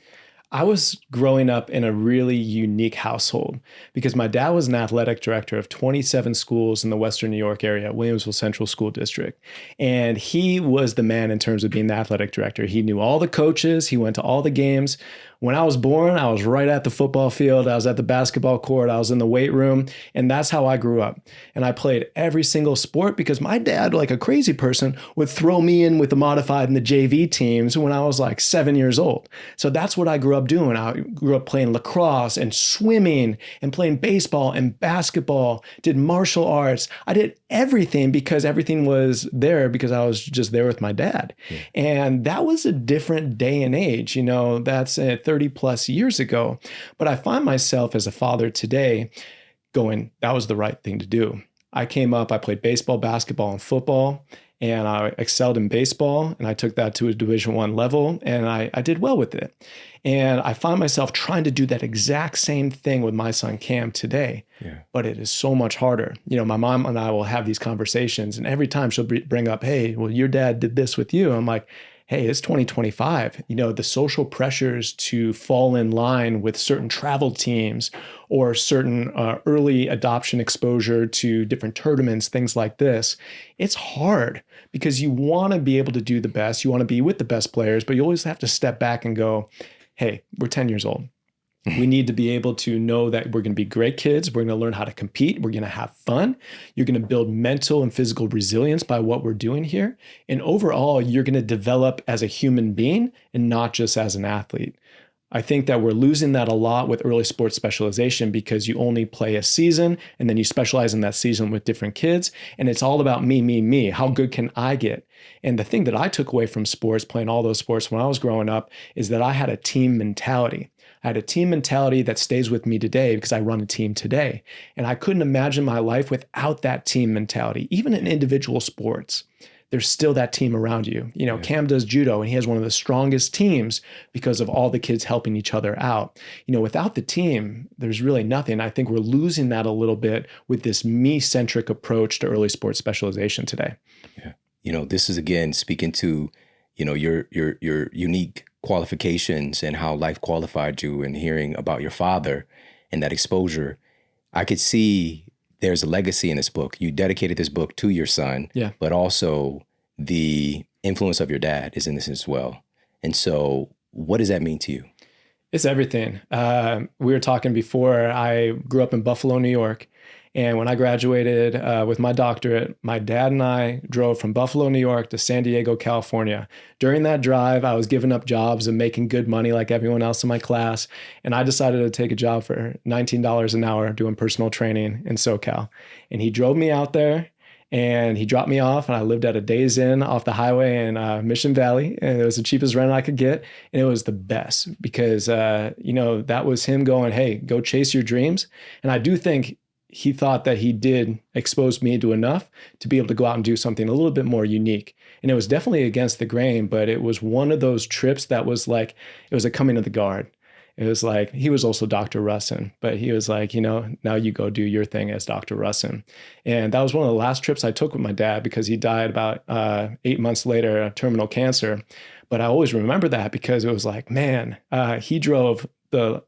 I was growing up in a really unique household because my dad was an athletic director of 27 schools in the Western New York area, Williamsville Central School District. And he was the man in terms of being the athletic director. He knew all the coaches. He went to all the games. When I was born, I was right at the football field. I was at the basketball court. I was in the weight room. And that's how I grew up. And I played every single sport because my dad, like a crazy person, would throw me in with the modified and the JV teams when I was like 7 years old. So that's what I grew up doing. I grew up playing lacrosse and swimming and playing baseball and basketball, did martial arts. I did everything because everything was there because I was just there with my dad. Yeah. And that was a different day and age, you know, that's 30 plus years ago. But I find myself as a father today going, that was the right thing to do. I came up, I played baseball, basketball, and football, and I excelled in baseball, and I took that to a Division I level, and I did well with it. And I find myself trying to do that exact same thing with my son Cam today, but it is so much harder. You know, my mom and I will have these conversations, and every time she'll bring up, hey, well, your dad did this with you. I'm like, hey, it's 2025. You know, the social pressures to fall in line with certain travel teams or certain early adoption exposure to different tournaments, things like this. It's hard because you want to be able to do the best. You want to be with the best players, but you always have to step back and go, hey, we're 10 years old. We need to be able to know that we're going to be great kids. We're going to learn how to compete. We're going to have fun. You're going to build mental and physical resilience by what we're doing here. And overall, you're going to develop as a human being and not just as an athlete. I think that we're losing that a lot with early sports specialization because you only play a season and then you specialize in that season with different kids. And it's all about me, me, me. How good can I get? And the thing that I took away from sports, playing all those sports when I was growing up, is that I had a team mentality. I had a team mentality that stays with me today because I run a team today. And I couldn't imagine my life without that team mentality. Even in individual sports, there's still that team around you. You know, Cam does judo and he has one of the strongest teams because of all the kids helping each other out. You know, without the team, there's really nothing. I think we're losing that a little bit with this me-centric approach to early sports specialization today. Yeah. You know, this is again speaking to, you know, your unique qualifications and how life qualified you, and hearing about your father and that exposure. I could see there's a legacy in this book. You dedicated this book to your son, but also the influence of your dad is in this as well. And so what does that mean to you? It's everything. We were talking before. I grew up in Buffalo, New York. And when I graduated with my doctorate, my dad and I drove from Buffalo, New York to San Diego, California. During that drive, I was giving up jobs and making good money like everyone else in my class. And I decided to take a job for $19 an hour doing personal training in SoCal. And he drove me out there and he dropped me off, and I lived at a Days Inn off the highway in Mission Valley. And it was the cheapest rent I could get. And it was the best because, you know, that was him going, hey, go chase your dreams. And I do think he thought that he did expose me to enough to be able to go out and do something a little bit more unique. And it was definitely against the grain, but it was one of those trips that was like, it was a coming of the guard. It was like, he was also Dr. Rusin, but he was like, you know, now you go do your thing as Dr. Rusin. And that was one of the last trips I took with my dad because he died about 8 months later of terminal cancer. But I always remember that because it was like, man, he drove the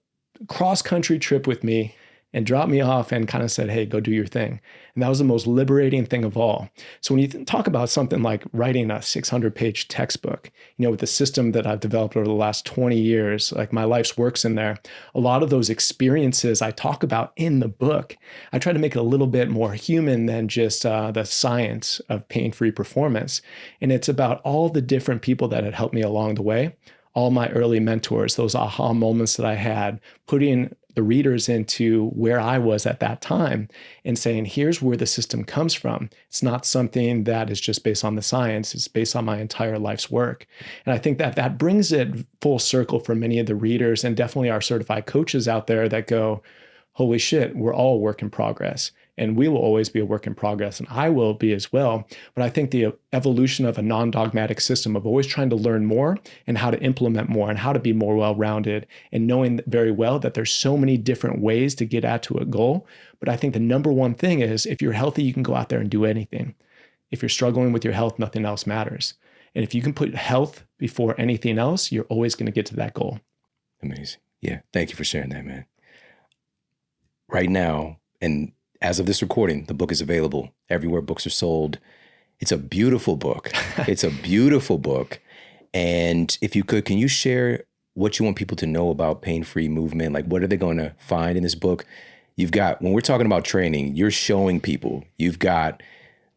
cross-country trip with me and dropped me off and kind of said, hey, go do your thing. And that was the most liberating thing of all. So when you talk about something like writing a 600-page textbook, you know, with the system that I've developed over the last 20 years, like my life's works in there, a lot of those experiences I talk about in the book, I try to make it a little bit more human than just the science of pain-free performance. And it's about all the different people that had helped me along the way, all my early mentors, those aha moments that I had, putting the readers into where I was at that time and saying, here's where the system comes from. It's not something that is just based on the science. It's based on my entire life's work. And I think that that brings it full circle for many of the readers and definitely our certified coaches out there that go, holy shit, we're all a work in progress. And we will always be a work in progress, and I will be as well. But I think the evolution of a non-dogmatic system of always trying to learn more and how to implement more and how to be more well-rounded, and knowing very well that there's so many different ways to get at to a goal. But I think the number one thing is if you're healthy, you can go out there and do anything. If you're struggling with your health, nothing else matters. And if you can put health before anything else, you're always going to get to that goal. Amazing. Yeah. Thank you for sharing that, man. Right now, and as of this recording, the book is available everywhere books are sold. It's a beautiful book. It's a beautiful book. And if you could, can you share what you want people to know about pain-free movement? Like, what are they going to find in this book? You've got, when we're talking about training, you're showing people, you've got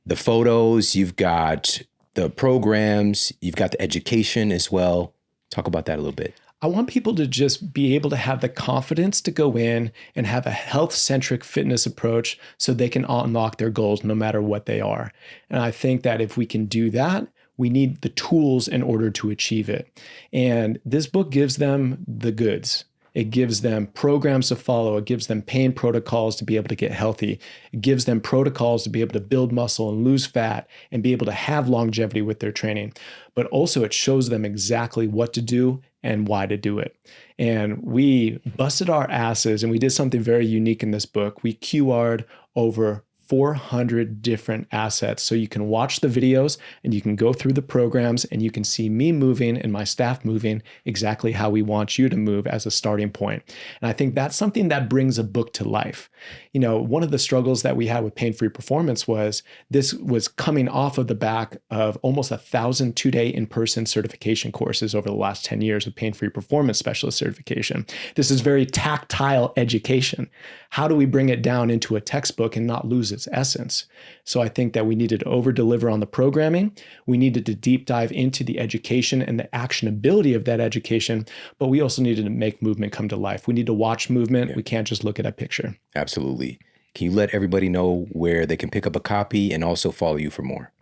the photos, you've got the programs, you've got the education as well. Talk about that a little bit. I want people to just be able to have the confidence to go in and have a health-centric fitness approach so they can unlock their goals no matter what they are. And I think that if we can do that, we need the tools in order to achieve it. And this book gives them the goods. It gives them programs to follow. It gives them pain protocols to be able to get healthy. It gives them protocols to be able to build muscle and lose fat and be able to have longevity with their training. But also it shows them exactly what to do and why to do it. And we busted our asses and we did something very unique in this book. We QR'd over 400 different assets. So you can watch the videos and you can go through the programs and you can see me moving and my staff moving exactly how we want you to move as a starting point. And I think that's something that brings a book to life. You know, one of the struggles that we had with Pain-Free Performance was this was coming off of the back of almost 1,000 two-day in-person certification courses over the last 10 years of Pain-Free Performance Specialist certification. This is very tactile education. How do we bring it down into a textbook and not lose its essence? So I think that we needed to over-deliver on the programming. We needed to deep dive into the education and the actionability of that education, but we also needed to make movement come to life. We need to watch movement. Yeah. We can't just look at a picture. Absolutely. Can you let everybody know where they can pick up a copy and also follow you for more?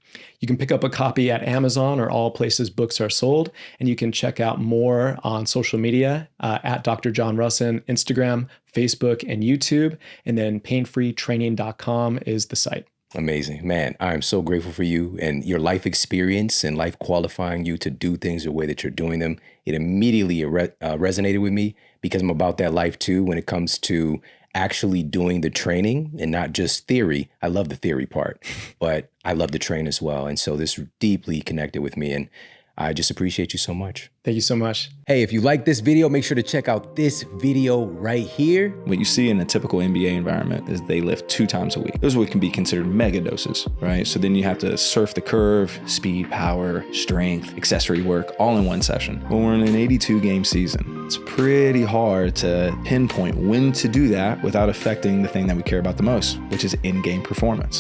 You can pick up a copy at Amazon or all places books are sold, and you can check out more on social media at Dr. John Rusin, Instagram, Facebook, and YouTube, and then painfreetraining.com is the site. Amazing. Man, I am so grateful for you and your life experience and life qualifying you to do things the way that you're doing them. It immediately resonated with me because I'm about that life too when it comes to actually doing the training and not just theory. I love the theory part, but I love to train as well. And so this deeply connected with me, and I just appreciate you so much. Thank you so much. Hey, if you like this video, make sure to check out this video right here. What you see in a typical NBA environment is they lift 2 times a week. Those are what can be considered mega doses, right? So then you have to surf the curve, speed, power, strength, accessory work, all in one session. When we're in an 82-game season, it's pretty hard to pinpoint when to do that without affecting the thing that we care about the most, which is in-game performance.